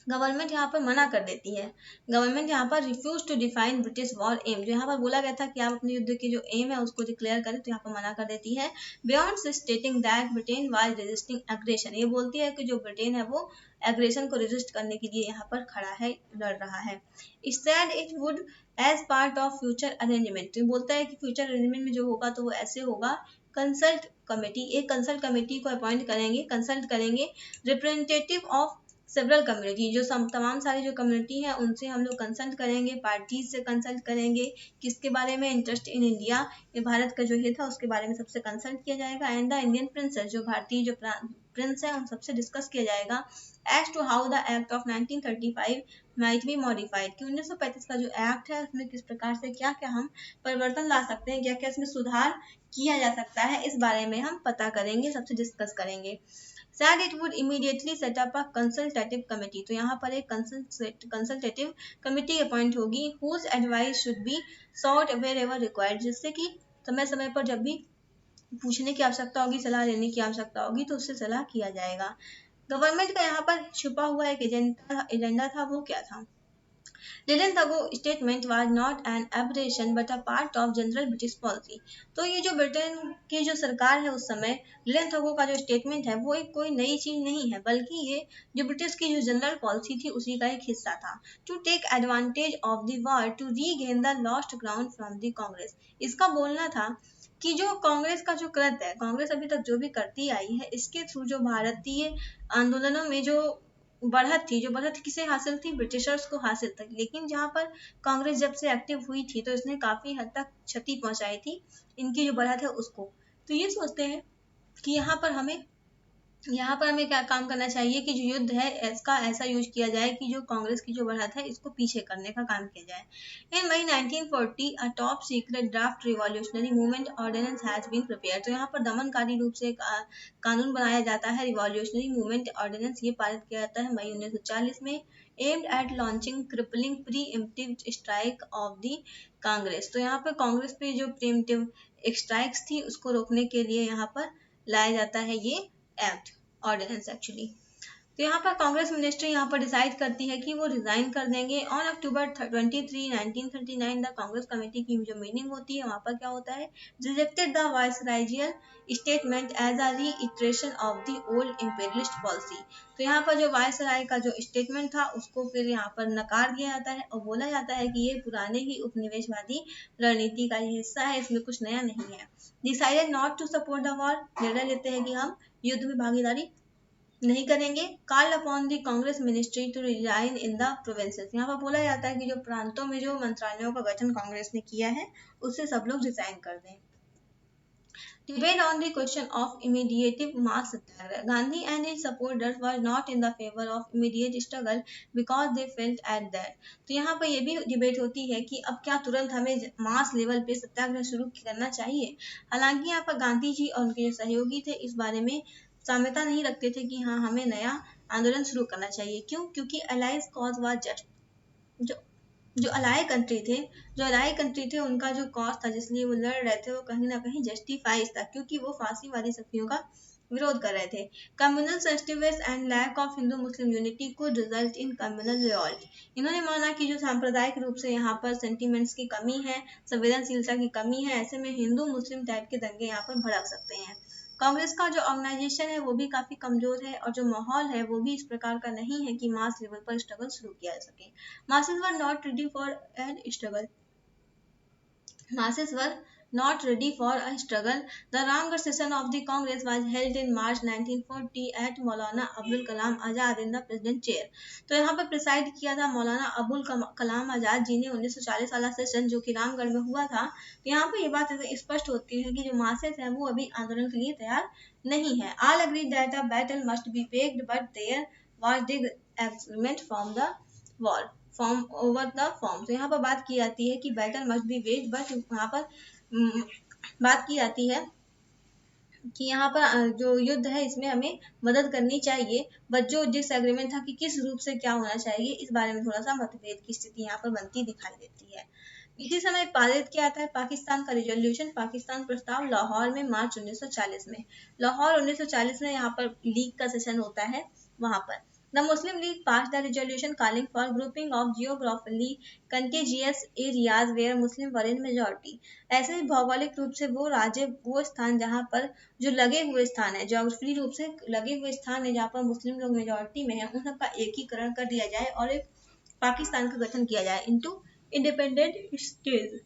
गवर्नमेंट यहाँ पर मना कर देती है. गवर्नमेंट यहाँ पर refuse to define British war aim. जो यहाँ पर बोला गया था कि आप अपने युद्ध की जो एम है उसको डिक्लेयर करें, तो यहाँ पर मना कर देती है. Beyond stating that Britain was resisting aggression. ये बोलती है कि जो ब्रिटेन है वो एग्रेशन को रेजिस्ट करने के लिए यहाँ पर खड़ा है, लड़ रहा है. Instead it would as part of future arrangement. तो बोलता है कि फ्यूचर अरेंजमेंट में जो होगा तो वो ऐसे होगा, कंसल्ट कमेटी, एक कंसल्ट कमेटी को अपॉइंट करेंगे, कंसल्ट करेंगे रिप्रेजेंटेटिव ऑफ सेवरल कम्युनिटी. जो तमाम सारी जो कम्युनिटी है उनसे हम लोग कंसल्ट करेंगे, पार्टीज से कंसल्ट करेंगे, किसके बारे में, इंटरेस्ट इन इंडिया, ये भारत का जो हित था उसके बारे में सबसे कंसल्ट किया जाएगा. एंड द इंडियन प्रिंसेस, जो भारतीय जो प्रिंस है उन सबसे डिस्कस किया जाएगा as to how the act of 1935 might be modified. कि 1935 का जो एक्ट है उसमें किस प्रकार से क्या क्या हम परिवर्तन ला सकते हैं, क्या क्या इसमें सुधार किया जा सकता है, इस बारे में हम पता करेंगे, सबसे डिस्कस करेंगे. Said it would immediately set up a consultative committee. तो यहाँ पर एक consultative committee अपॉइंट होगी whose advice should be sought wherever required. जिससे कि समय समय पर जब भी पूछने की आवश्यकता होगी, सलाह लेने की आवश्यकता होगी तो उससे सलाह किया जाएगा. गवर्नमेंट का यहाँ पर छुपा हुआ एक एजेंडा था, वो क्या था. Linlithgow statement was not an aberration but a part of general British policy. तो ये जो ब्रिटेन की जो सरकार है उस समय, लेनिन थगो का जो स्टेटमेंट है वो एक कोई नई चीज नहीं है, बल्कि ये जो ब्रिटिश की जो जनरल पॉलिसी थी उसी का एक हिस्सा था. To take advantage of the war to regain the lost ground from the Congress. इसका बोलना था कि जो कांग्रेस का जो कृत्य है, कांग्रेस अभी तक जो भी करती आई है, इसके थ्रू जो भारतीय आंदोलनों में जो बढ़त थी, जो बढ़त किसे हासिल थी, ब्रिटिशर्स को हासिल थी. लेकिन जहाँ पर कांग्रेस जब से एक्टिव हुई थी तो इसने काफी हद तक क्षति पहुंचाई थी इनकी जो बढ़त है उसको. तो ये सोचते हैं कि यहाँ पर हमें यहाँ पर हमें क्या काम करना चाहिए कि जो युद्ध है इसका ऐसा यूज किया जाए कि जो कांग्रेस की जो बढ़त है इसको पीछे करने का काम किया जाए। In May 1940 a top secret draft revolutionary movement ordinance has been prepare. तो यहाँ पर दमनकारी रूप से एक कानून बनाया जाता है, रिवॉल्यूशनरी मूवमेंट ऑर्डिनेंस, ये पारित किया जाता है मई 1940 में, aimed at launching crippling pre emptive strike off the Congress. तो यहाँ पर कांग्रेस पे जो प्रीएम्प्टिव स्ट्राइक्स थी उसको रोकने के लिए यहाँ पर लाया जाता है ये एक्ट, ऑर्डिनेंस एक्चुअली। तो यहाँ पर कांग्रेस मिनिस्ट्री यहाँ पर डिसाइड करती है कि वो रिजाइन कर देंगे। On October 23 1939 the Congress committee की जो मीटिंग होती है वहाँ पर क्या होता है, rejected the viceregal statement as a reiteration of the old imperialist policy. तो यहाँ पर जो वाइसराय का जो स्टेटमेंट था उसको फिर यहाँ पर नकार दिया जाता है और बोला जाता है कि ये पुराने ही उपनिवेशवादी रणनीति का हिस्सा है, इसमें कुछ नया नहीं है। Decided not to support the war, निर्णय लेते हैं कि हम युद्ध में भागीदारी नहीं करेंगे। Called upon the Congress ministry to resign in the provinces. यहाँ पर बोला जाता है कि जो प्रांतों में जो मंत्रालयों का गठन कांग्रेस ने किया है उससे सब लोग रिजाइन कर दें। Debate on the question of immediate mass satyagraha. Gandhi and his supporters were not in the favor of immediate struggle because they felt at that. तो यहाँ पर ये भी डिबेट होती है कि अब क्या तुरंत हमें मास लेवल पे सत्याग्रह शुरू करना चाहिए। हालांकि यहाँ पर गांधी जी और उनके जो सहयोगी थे इस बारे में साम्यता नहीं रखते थे कि हाँ हमें नया आंदोलन शुरू करना चाहिए। क्यों? क्योंकि अलाइज कॉज वाज जस्ट, जो अलाई कंट्री थे उनका जो कॉज था जिसलिए वो लड़ रहे थे वो कहीं ना कहीं जस्टिफाइज था, क्योंकि वो फांसीवादी शक्तियों का विरोध कर रहे थे। Communal sensitivities and lack of Hindu Muslim unity could result in communal revolt. इन्होंने माना कि जो सांप्रदायिक रूप से यहाँ पर सेंटिमेंट्स की कमी है, संवेदनशीलता की कमी है, ऐसे में हिंदू मुस्लिम टाइप के दंगे यहाँ पर भड़क सकते हैं। कांग्रेस का जो ऑर्गेनाइजेशन है वो भी काफी कमजोर है और जो माहौल है वो भी इस प्रकार का नहीं है कि मास लेवल पर स्ट्रगल शुरू किया जा सके। Masses were not ready for a struggle. Masses were not ready for a struggle. The Ramgarh session of the Congress was held in March 1940 at Maulana Abdul Kalam Azad in the president chair. तो यहाँ पर preside किया था मौलाना अबुल कलाम आजाद जी ने 1940 वाला session जो कि रामगढ़ में हुआ था। तो यहाँ पर ये बात स्पष्ट होती है कि जो मासेस हैं वो अभी आंदोलन के लिए तैयार नहीं है। All agreed that a battle must be waged, but there was disagreement from the war. Form over the form. तो यहाँ पर बात की जाती है कि battle must be wage, but यहाँ पर बात की जाती है कि यहाँ पर जो युद्ध है इसमें हमें मदद करनी चाहिए, बट जो डिसएग्रीमेंट था कि किस रूप से क्या होना चाहिए इस बारे में थोड़ा सा मतभेद की स्थिति यहाँ पर बनती दिखाई देती है। इसी समय पारित किया था पाकिस्तान का रिजोल्यूशन, पाकिस्तान प्रस्ताव, लाहौर में मार्च 1940 में। लाहौर 1940 में यहाँ पर लीग का सेशन होता है वहां पर। The Muslim League passed a resolution calling for grouping of geographically contiguous areas where Muslims were in majority. ऐसे भौगोलिक रूप से वो राज्य, वो स्थान जहाँ पर जो लगे हुए स्थान है, ज्योग्राफिकली रूप से लगे हुए स्थान है जहाँ पर मुस्लिम लोग मेजोरिटी में है, उन सबका एकीकरण कर दिया जाए और एक पाकिस्तान का गठन किया जाए इनटू इंडिपेंडेंट स्टेट।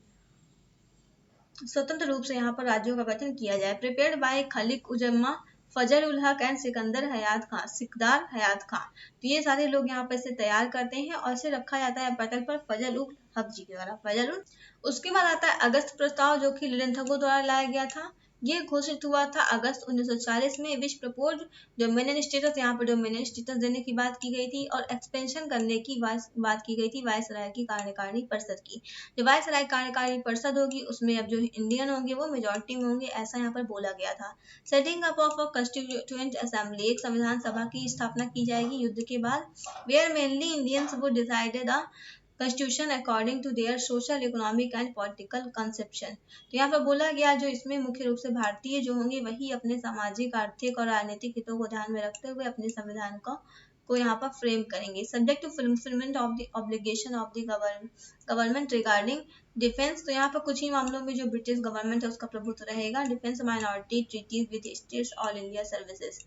स्वतंत्र रूप से यहाँ पर राज्यों का गठन किया जाए। Prepared by Khaleeq उजम्मा, Fazal ul Haq and सिकदार हयात खान। तो ये सारे लोग यहाँ पर इसे तैयार करते हैं और इसे रखा जाता है पटल पर फजल उल हक जी के द्वारा। उसके बाद आता है अगस्त प्रस्ताव जो कि लिडेंथगो द्वारा लाया गया था। ये घोषित हुआ था अगस्त 1940 में। विच प्रपोज डोमिनियन स्टेटस, यहाँ पर डोमिनियन स्टेटस देने की बात की गई थी और एक्सपेंशन करने की बात की गई थी वायसराय की कार्यकारिणी परिषद की। जो वायसराय कार्यकारिणी परिषद होगी उसमें अब जो इंडियन होंगे वो मेजोरिटी में होंगे, ऐसा यहाँ पर बोला गया था। Setting up of a constituent assembly, एक संविधान सभा की स्थापना की जाएगी युद्ध के बाद। Where mainly Indians would decided the constitution according to their social, economic and political conception. तो यहाँ पर बोला गया जो इसमें मुख्य रूप से भारतीय जो होंगे वही अपने सामाजिक, आर्थिक और राजनीतिक हितों को ध्यान में रखते हुए अपने संविधान को यहाँ पर फ्रेम करेंगे। Subject to fulfilment of the obligation of the government regarding defence. तो यहाँ पर कुछ ही मामलों में जो ब्रिटिश गवर्नमेंट है उसका प्रभुत्व रहेगा। Defence minority treaties with states all India services.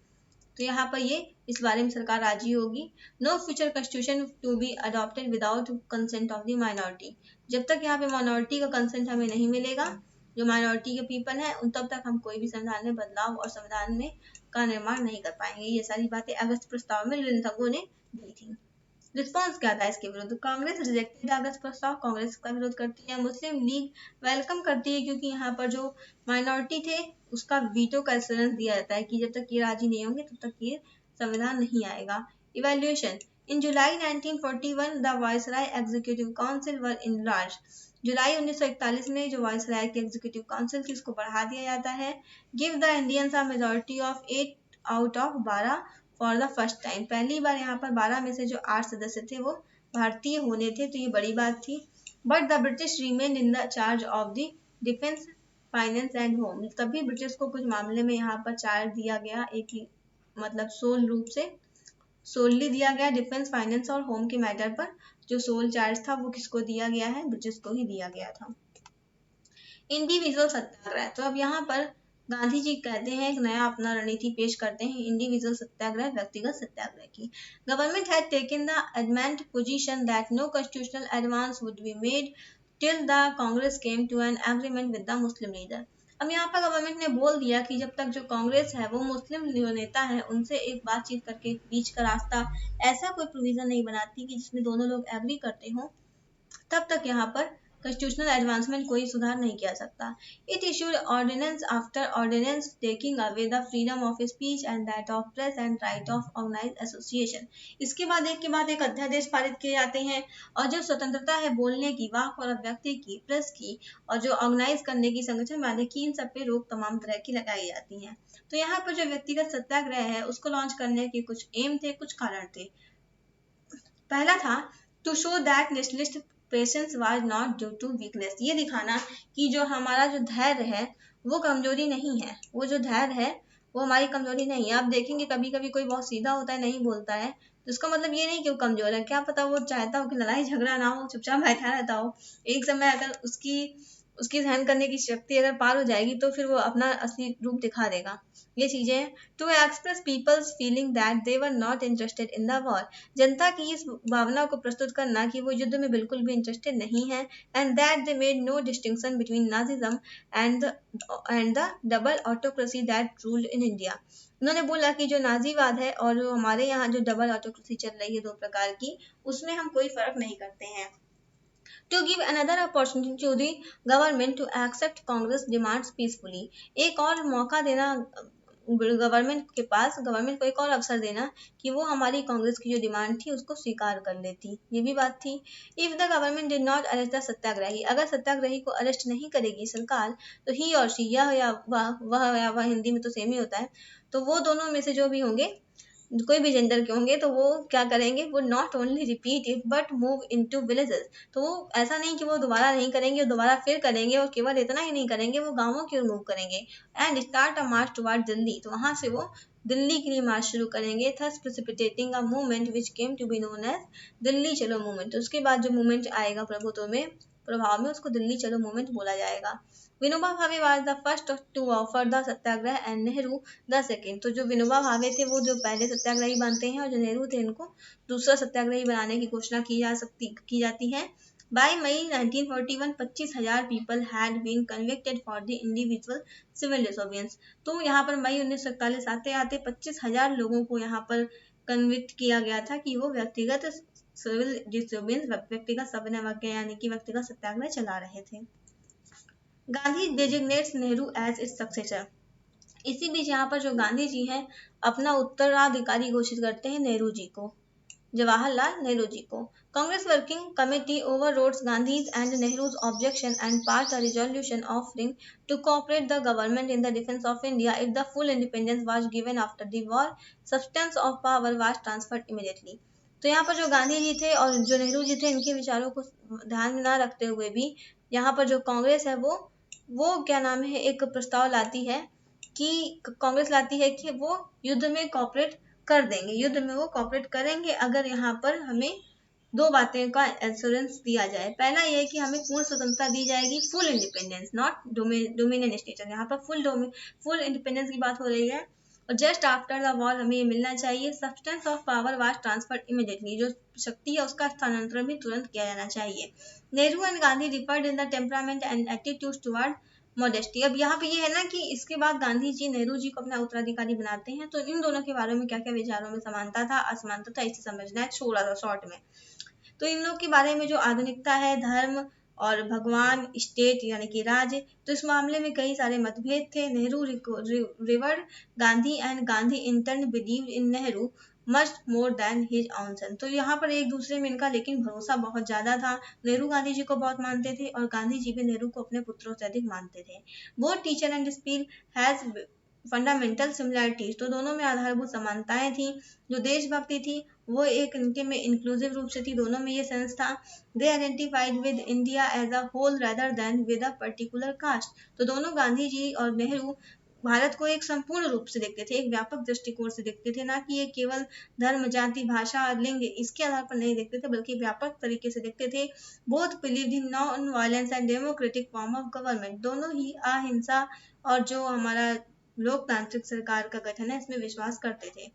तो यहाँ पर ये इस बारे में सरकार राजी होगी। No future constitution to be adopted without consent of the minority. जब तक यहाँ पे माइनॉरिटी का कंसेंट हमें नहीं मिलेगा, जो माइनॉरिटी के पीपल है, उन तब तक हम कोई भी संविधान में बदलाव और संविधान में का निर्माण नहीं कर पाएंगे। ये सारी बातें अगस्त प्रस्ताव में लिडेंथगो ने दी थी। रिस्पॉन्स क्या था इसके विरुद्ध? कांग्रेस रिजेक्टेड अगस्त प्रस्ताव, कांग्रेस का विरोध करती है। मुस्लिम लीग वेलकम करती है, क्योंकि यहाँ पर जो माइनॉरिटी थे उसका वीटो का एश्योरेंस दिया जाता है कि जब तक ये राजी नहीं होंगे तब तक ये संविधान नहीं आएगा। Evaluation, in July 1941 the viceroy executive council were enlarged। जुलाई 1941 में जो वायसराय की एग्जीक्यूटिव काउंसिल थी उसको बढ़ा दिया जाता है। Give the Indians a majority of 8 out of 12 for the first time, पहली बार यहाँ पर 12 में से जो 8 सदस्य थे वो भारतीय होने थे, तो ये बड़ी बात थी। But the British remain in the charge of the defence, finance and home, तभी ब्रिटिश को कुछ मामले में यहाँ पर चार्ज दिया गया, एक ही मतलब सोल रूप से सोलली दिया गया डिफेंस, फाइनेंस और होम के मैटर पर जो सोल चार्ज था वो किसको दिया गया है? ब्रिटिश को ही दिया गया था। इंडिविजुअल सत्याग्रह, तो अब यहाँ पर गांधी जी कहते हैं एक नया अपना रणनीति पेश करते हैं इंडिविजुअल सत्याग्रह, व्यक्तिगत सत्याग्रह की। Government had taken the adamant position that no constitutional advance would be made till the Congress came to an agreement with the Muslim leader. अब यहाँ पर गवर्नमेंट ने बोल दिया कि जब तक जो कांग्रेस है वो मुस्लिम नेता है उनसे एक बातचीत करके बीच का रास्ता ऐसा कोई प्रोविजन नहीं बनाती कि जिसमें दोनों लोग एग्री करते हो, तब तक यहाँ पर कॉन्स्टिट्यूशनल एडवांसमेंट कोई सुधार नहीं किया सकता। It issued ordinance after ordinance taking away the freedom of speech and that of press and right of organised association. इसके बाद एक के बाद एक अध्यादेश पारित किए जाते हैं और जो स्वतंत्रता है बोलने की, वाक और अभिव्यक्ति की, प्रेस की और जो ऑर्गेनाइज करने की, संगठन बनाने की, इन सब पे रोक तमाम तरह की लगाई जाती है। तो यहाँ पर जो व्यक्तिगत सत्याग्रह है उसको लॉन्च करने के कुछ एम थे, कुछ कारण थे। पहला था to show that nationalist patience was not due to weakness, ये दिखाना कि जो हमारा जो धैर्य है वो कमजोरी नहीं है, वो जो धैर्य है वो हमारी कमजोरी नहीं है। आप देखेंगे कभी कभी कोई बहुत सीधा होता है, नहीं बोलता है, तो उसका मतलब ये नहीं कि वो कमजोर है, क्या पता वो चाहता हो कि लड़ाई झगड़ा ना हो, चुपचाप बैठा रहता हो। एक समय अगर उसकी उसकी सहन करने की शक्ति अगर पार हो जाएगी तो फिर वो अपना असली रूप दिखा देगा। ये चीजें to express people's feeling that they were not interested in the war, जनता की इस भावना को प्रस्तुत करना कि वो युद्ध में बिल्कुल भी इंटरेस्टेड नहीं है। And that they made no distinction between Nazism and the double autocracy that ruled in India. उन्होंने बोला कि जो नाजीवाद है और जो हमारे यहाँ जो डबल ऑटोक्रेसी चल रही है दो प्रकार की, उसमें हम कोई फर्क नहीं करते हैं। To give another opportunity to the government to accept Congress demands peacefully, एक और मौका देना गवर्नमेंट को एक और अवसर देना कि वो हमारी कांग्रेस की जो डिमांड थी उसको स्वीकार कर लेती, ये भी बात थी। If the government did not arrest the satyagrahi, अगर सत्याग्रही को अरेस्ट नहीं करेगी सरकार तो ही और शी, यह या वह हिंदी में तो सेम ही होता है, तो वो दोनों में से जो भी होंगे, कोई भी जेंडर के होंगे, तो वो क्या करेंगे, वो not only repeat it but move into villages, तो वो ऐसा नहीं कि वो दोबारा नहीं करेंगे, दोबारा फिर करेंगे, और केवल इतना ही नहीं करेंगे, वो गांवों की ओर मूव करेंगे। And start a March toward Delhi, तो वहां से वो दिल्ली के लिए मार्च शुरू करेंगे। Thus precipitating a movement which came to be known as Delhi Chalo movement, तो उसके बाद जो मूवमेंट आएगा प्रभाव में उसको दिल्ली चलो मूवमेंट बोला जाएगा। Vinoba Bhave was the first to offer the satyagraha and Nehru the second, तो जो विनोबा भावे थे वो जो पहले सत्याग्रही बनते हैं और जो नेहरू थे इनको दूसरा सत्याग्रही बनाने की घोषणा की जाती है। By May 1941 25,000 people had been convicted for the individual civil disobedience, तो यहाँ पर मई 1941 आते आते 25,000 लोगों को यहाँ पर कन्विक्ट किया गया था कि वो व्यक्तिगत सिविल डिसोबियंस, व्यक्तिगत सविनय अवज्ञा यानी कि व्यक्तिगत सत्याग्रह चला रहे थे। Gandhi designates Nehru as its successor, इसी बीच यहाँ पर जो गांधी जी हैं अपना उत्तराधिकारी घोषित करते हैं नेहरू जी को, जवाहरलाल नेहरू जी को। Congress working committee overrode Gandhi's and Nehru's objection and passed a resolution offering to cooperate the government in the defense of India if the full independence was given after the war. Substance of power was transferred immediately. तो यहाँ पर जो गांधी जी थे और जो नेहरू जी थे इनके विचारों को ध्यान में न रखते हुए भी यहाँ पर जो कांग्रेस है वो क्या नाम है एक प्रस्ताव लाती है कि कांग्रेस लाती है कि वो युद्ध में कॉपरेट कर देंगे, युद्ध में वो कॉपरेट करेंगे अगर यहाँ पर हमें दो बातें का एश्योरेंस दिया जाए। पहला ये कि हमें पूर्ण स्वतंत्रता दी जाएगी, full independence, not dominion status, यहाँ पर फुल इंडिपेंडेंस की बात हो रही है। और जस्ट आफ्टर द वॉर हमें ये मिलना चाहिए। Substance of power was transferred immediately, जो शक्ति है उसका स्थानांतरण भी तुरंत किया जाना चाहिए। Nehru and Gandhi deferred in the temperament and attitude toward modesty. अब यहाँ पे ये है ना कि इसके बाद गांधी जी नेहरू जी को अपना उत्तराधिकारी बनाते हैं, तो इन दोनों के बारे में क्या क्या विचारों में समानता था, असमानता था, इसे समझना है थोड़ा सा शॉर्ट में। तो इन लोग के बारे में जो आधुनिकता है, धर्म और भगवान, स्टेट यानी कि राज्य, तो इस मामले में कई सारे मतभेद थे। Nehru revered Gandhi and Gandhi intern believe in Nehru much more than his own son. तो यहाँ पर एक दूसरे में इनका लेकिन भरोसा बहुत ज्यादा था। नेहरू गांधी जी को बहुत मानते थे और गांधी जी भी नेहरू को अपने पुत्रों से अधिक मानते थे। Both teacher and spill has fundamental similarities, तो दोनों में आधारभूत समानताएं थी। जो देशभक्ति थी वो एक इनके में इंक्लूसिव रूप से थी, दोनों में ये सेंस था। They identified with India as a whole rather than with a particular caste. तो दोनों गांधी जी और नेहरू भारत को एक संपूर्ण रूप से देखते थे, एक व्यापक दृष्टिकोण से देखते थे, ना कि ये केवल धर्म, जाति, भाषा, लिंग इसके आधार पर नहीं देखते थे, बल्कि व्यापक तरीके से देखते थे। Both believe in non violence and democratic form of government, दोनों ही अहिंसा और जो हमारा लोकतांत्रिक सरकार का गठन है इसमें विश्वास करते थे।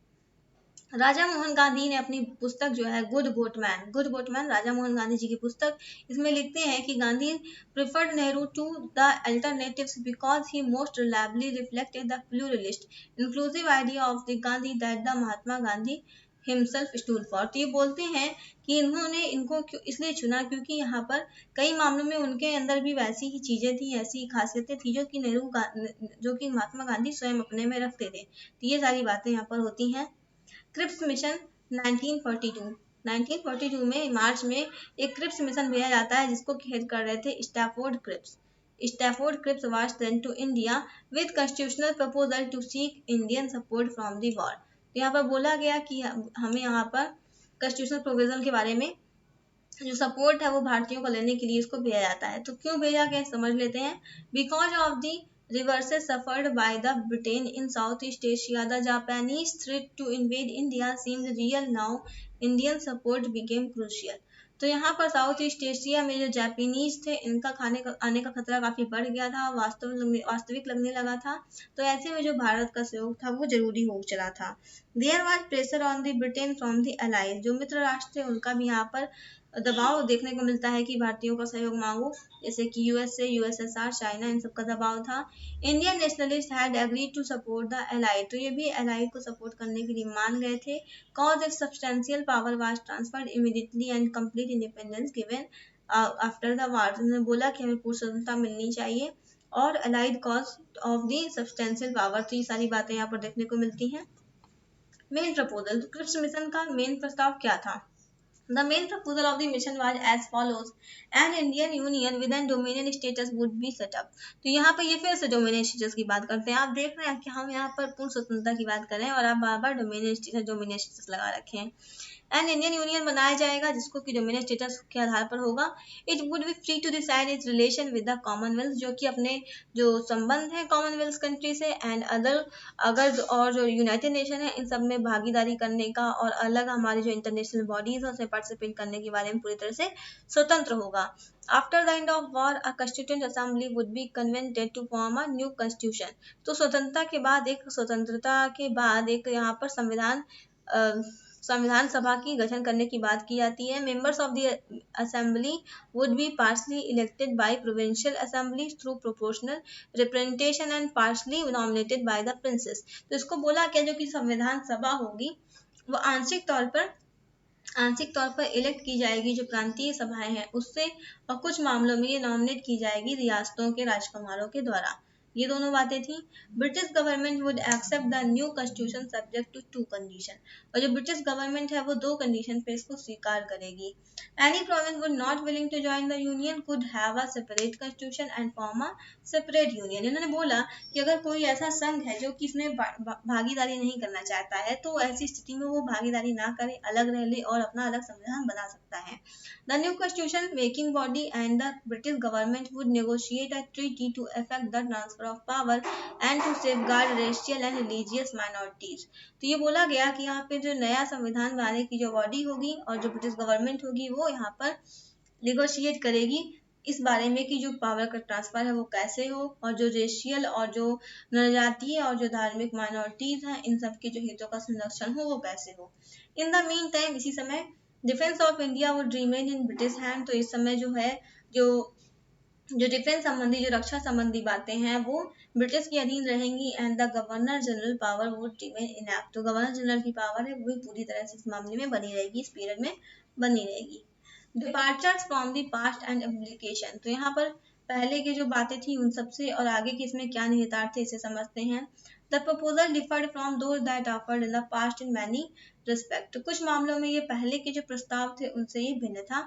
राजा मोहन गांधी ने अपनी पुस्तक जो है गुड बोटमैन राजा मोहन गांधी जी की पुस्तक, इसमें लिखते हैं कि Gandhi preferred Nehru to the alternatives because he most reliably reflected the pluralist inclusive idea of the Gandhi that the Mahatma Gandhi himself stood for. तो ये बोलते हैं कि इन्होंने इनको इसलिए चुना क्योंकि यहाँ पर कई मामलों में उनके अंदर भी वैसी ही चीजें थी, ऐसी खासियतें थी जो कि जो कि महात्मा गांधी स्वयं अपने में रखते थे। तो ये सारी बातें यहाँ पर होती हैं। क्रिप्स मिशन 1942, 1942 में मार्च में एक क्रिप्स मिशन भेजा जाता है जिसको हेड कर रहे थे Stafford Cripps. Stafford Cripps was sent to India with constitutional proposal to seek Indian support from the war. तो यहाँ पर बोला गया कि हमें यहाँ पर कॉन्स्टिट्यूशनल प्रोविजन के बारे में जो सपोर्ट है वो भारतीयों को लेने के लिए इसको भेजा जाता है। तो क्यों भेजा गया समझ लेते हैं। Because of the reverses suffered by the Britain in Southeast Asia, the Japanese threat to invade India seemed real now. Indian support became crucial. तो यहाँ पर साउथ ईस्ट एशिया में जो जापानीज थे इनका आने का खतरा काफी बढ़ गया था, वास्तविक लगने लगा था। तो ऐसे में जो भारत का सहयोग था वो जरूरी हो चला था। There was pressure on the Britain from the allies, जो मित्र राष्ट्र थे उनका भी यहाँ पर दबाव देखने को मिलता है कि भारतीयों का सहयोग मांगो, जैसे कि यूएसए, यूएसएसआर, चाइना, इन सब का दबाव था। Indian nationalist had agreed to support the allied, तो ये भी एलाइड को सपोर्ट करने के लिए मान गए थे। Cause if substantial power was transferred immediately and complete independence given after the war, उन्होंने बोला कि हमें पूर्ण स्वतंत्रता मिलनी चाहिए और allied cause of the substantial power. तो ये सारी बातें यहाँ पर देखने को मिलती हैं। मेन प्रपोजल, क्रिप्स मिशन का मेन प्रस्ताव क्या था। The main proposal of the mission was as follows: an Indian Union with an dominion status would be set up। तो यहाँ पर ये फिर से डोमिनियन स्टेटस की बात करते हैं। आप देख रहे हैं कि हम यहाँ पर पूर्ण स्वतंत्रता की बात कर रहे हैं और आप बार बार डोमिनियन स्टेटस लगा रखे हैं। एन इंडियन यूनियन बनाया जाएगा जिसको कि डोमिनियन स्टेटस के आधार पर होगा। It would be free to decide its relation with the Commonwealth, जो कि अपने जो संबंध है कॉमनवेल्थ कंट्री से एंड अगर और जो यूनाइटेड नेशन है इन सब में भागीदारी करने का और अलग हमारी जो इंटरनेशनल बॉडीज है उसमें पार्टिसिपेट करने के बारे में पूरी तरह से स्वतंत्र होगा। After the end of war a constituent assembly would be convened to form a new constitution. तो स्वतंत्रता के बाद एक यहाँ पर संविधान सभा की गठन करने की बात की जाती है। Members of the assembly would B partially elected by provincial assembly through proportional representation and partially nominated by the princess. तो इसको बोला क्या, जो कि संविधान सभा होगी वो आंशिक तौर पर इलेक्ट की जाएगी जो प्रांतीय सभाएं हैं उससे, और कुछ मामलों में ये नॉमिनेट की जाएगी रियासतों के राजकुमारों के द्वारा। ये दोनों बातें थी। British government would accept the new constitution subject to 2 condition, और जो ब्रिटिश गवर्नमेंट है वो 2 कंडीशन पे इसको स्वीकार करेगी। Any province would not willing to join the union could have a separate constitution and form a separate union. इन्होंने बोला कि अगर कोई ऐसा संघ है जो कि इसमें भागीदारी नहीं करना चाहता है तो ऐसी स्थिति में वो भागीदारी ना करे, अलग रह ले और अपना अलग संविधान बना सकता है। The new constitution making body and the British government would negotiate a treaty to effect the transfer of power and to safeguard racial and religious minorities। तो ये बोला गया कि यहाँ पे जो नया संविधान बनाने की जो बॉडी होगी और जो ब्रिटिश गवर्नमेंट होगी वो यहाँ पर निगोशिएट करेगी इस बारे में कि जो पावर का ट्रांसफर है वो कैसे हो और जो रेशियल और जो जनजातीय और जो धार्मिक माइनॉरिटीज हैं इन सब के जो हितों का संरक्षण हो वो कैसे हो। इन द मीन टाइम, इसी समय defence of India would remain in British hand. तो इस समय जो है जो जो डिफेंस संबंधी, जो रक्षा संबंधी बातें हैं वो ब्रिटिश के अधीन रहेंगी and the governor general power would remain enact. तो गवर्नर जनरल की पावर है वो पूरी तरह से इस मामले में बनी रहेगी, इस पीरियड में बनी रहेगी। Departures from the past and application, तो यहाँ पर पहले की जो बातें थी उन सबसे और आगे के इसमें क्या निहितार्थ थे इसे समझते हैं। The proposal deferred from those that offered in the past in many respect, तो कुछ मामलों में ये पहले के जो प्रस्ताव थे उनसे ये भिन्न था।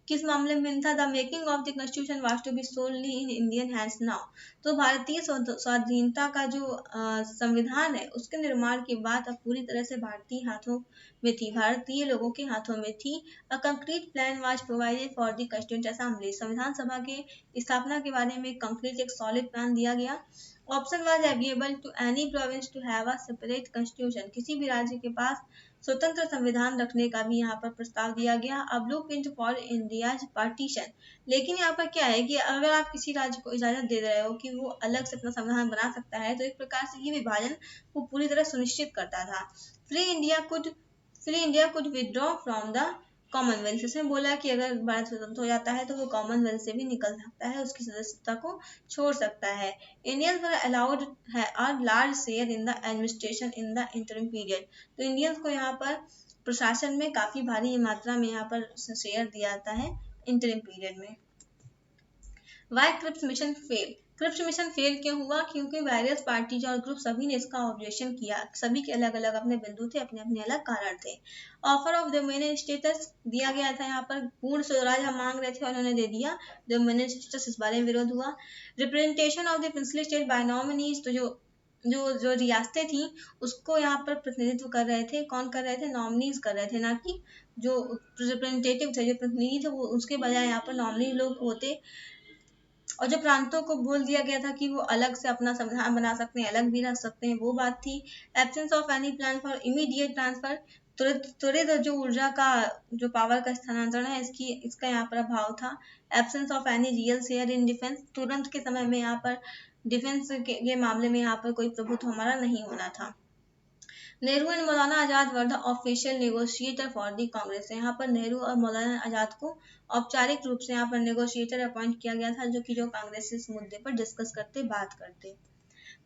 किस मामले में भिन्न था? The making of the constitution was to be solely in Indian hands now, तो भारतीय स्वाधीनता का जो संविधान है उसके निर्माण के बाद अब पूरी तरह से भारतीय हाथों में थी, भारतीय लोगों के हाथों में थी। अ concrete plan was provided for the constituent assembly, संविधान सभा के स्थापना के बारे में कंक्रीट एक सॉलिड प्लान दिया गया। Option was available to any province to have a separate constitution, किसी भी राज्य के पास स्वतंत्र संविधान रखने का भी यहाँ पर प्रस्ताव दिया गया। अ ब्लूप्रिंट फॉर इंडिया पार्टीशन, लेकिन यहाँ पर क्या है कि अगर आप किसी राज्य को इजाजत दे रहे हो कि वो अलग से अपना संविधान बना सकता है तो एक प्रकार से ये विभाजन वो पूरी तरह सुनिश्चित करता था। Free India could withdraw from the Commonwealth, इसमें बोला कि अगर भारत स्वतंत्र हो जाता है तो वो कॉमनवेल्थ से भी निकल सकता है, उसकी सदस्यता को छोड़ सकता है। Indians were allowed a large share in the administration in the interim period, तो इंडियंस को यहाँ पर प्रशासन में काफी भारी मात्रा में यहाँ पर शेयर दिया जाता है इंटरिम पीरियड में। Why Cripps mission fail, Cripps mission fail क्यों हुआ? क्योंकि वेरियस पार्टीज और ग्रुप सभी ने इसका ऑब्जेक्शन किया, सभी के अलग अलग अपने बिंदु थे, अपने अपने अलग कारण थे। ऑफर ऑफ डोमिनियन स्टेटस दिया गया था, यहाँ पर पूर्ण स्वराज हम मांग रहे थे और उन्होंने दे दिया डोमिनियन स्टेटस, इस बारे में विरोध हुआ। Representation of the princely state by nominees, तो जो रियासतें थी उसको यहाँ पर प्रतिनिधित्व कर रहे थे, कौन कर रहे थे? नॉमिनीज कर रहे थे, ना कि जो रिप्रेजेंटेटिव थे, जो प्रतिनिधि थे वो उसके बजाय यहाँ पर नॉमिनी लोग होते। और जो प्रांतों को बोल दिया गया था कि वो अलग से अपना संविधान बना सकते हैं, अलग भी रह सकते हैं, वो बात थी। Absence of any plan for immediate transfer, त्वरित जो ऊर्जा का जो पावर का स्थानांतरण है इसका यहाँ पर अभाव था। Absence of any real share in defence, तुरंत के समय में यहाँ पर डिफेंस के मामले में यहाँ पर कोई प्रभुत्व हमारा नहीं होना था। Nehru and Maulana Azad were the official negotiator for the Congress, यहाँ पर नेहरू और मौलाना आजाद को औपचारिक रूप से यहाँ पर नेगोशिएटर अपॉइंट किया गया था, जो कांग्रेस इस मुद्दे पर डिस्कस करते, बात करते।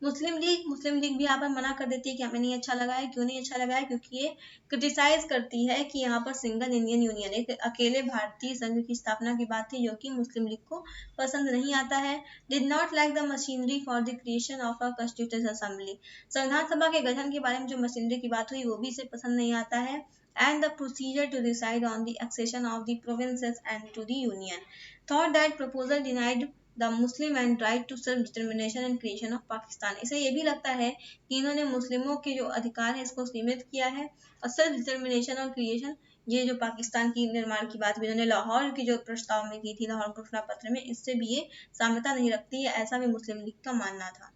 मुस्लिम लीग भी यहाँ पर मना कर देती है कि हमें नहीं अच्छा लगा है। क्यों नहीं अच्छा लगा है? क्योंकि ये क्रिटिसाइज करती है कि यहाँ पर सिंगल इंडियन यूनियन, एक अकेले भारतीय संघ की स्थापना की बात थी, जो कि मुस्लिम लीग को पसंद नहीं आता है। Did not like the machinery for the creation of a constitution assembly, संविधान सभा के गठन के बारे में जो मशीनरी की बात हुई वो भी इसे पसंद नहीं आता है। And the procedure to decide on the accession of the provinces and to the union, thought that proposal denied the Muslim and right to self determination and creation of Pakistan, इसे ये भी लगता है कि इन्होंने मुस्लिमों के जो अधिकार है इसको सीमित किया है, और सेल्फ डिटर्मिनेशन और क्रिएशन, ये जो पाकिस्तान की निर्माण की बात भी इन्होंने लाहौर की जो प्रस्ताव में की थी, लाहौर घोषणा पत्र में, इससे भी ये साम्यता नहीं रखती है, ऐसा भी मुस्लिम लीग का मानना था।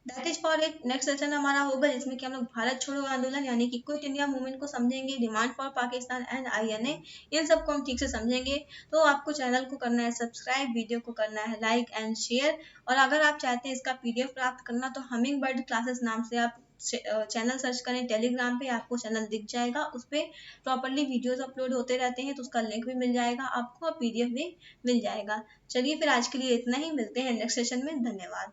That is for it. Next session हमारा होगा जिसमें कि हम लोग भारत छोड़ो आंदोलन यानी कि क्विट इंडिया मूवमेंट को समझेंगे, demand for Pakistan and INA, इन सबको हम ठीक से समझेंगे। तो आपको चैनल को करना है सब्सक्राइब, वीडियो को करना है लाइक एंड शेयर, और अगर आप चाहते हैं इसका PDF प्राप्त करना तो हमिंग बर्ड क्लासेस नाम से आप चैनल सर्च करें टेलीग्राम पे, आपको चैनल दिख जाएगा, उस पर प्रॉपरली वीडियोस अपलोड होते रहते हैं, तो उसका लिंक भी मिल जाएगा आपको और PDF भी मिल जाएगा। चलिए फिर आज के लिए इतना ही, मिलते हैं नेक्स्ट सेशन में, धन्यवाद।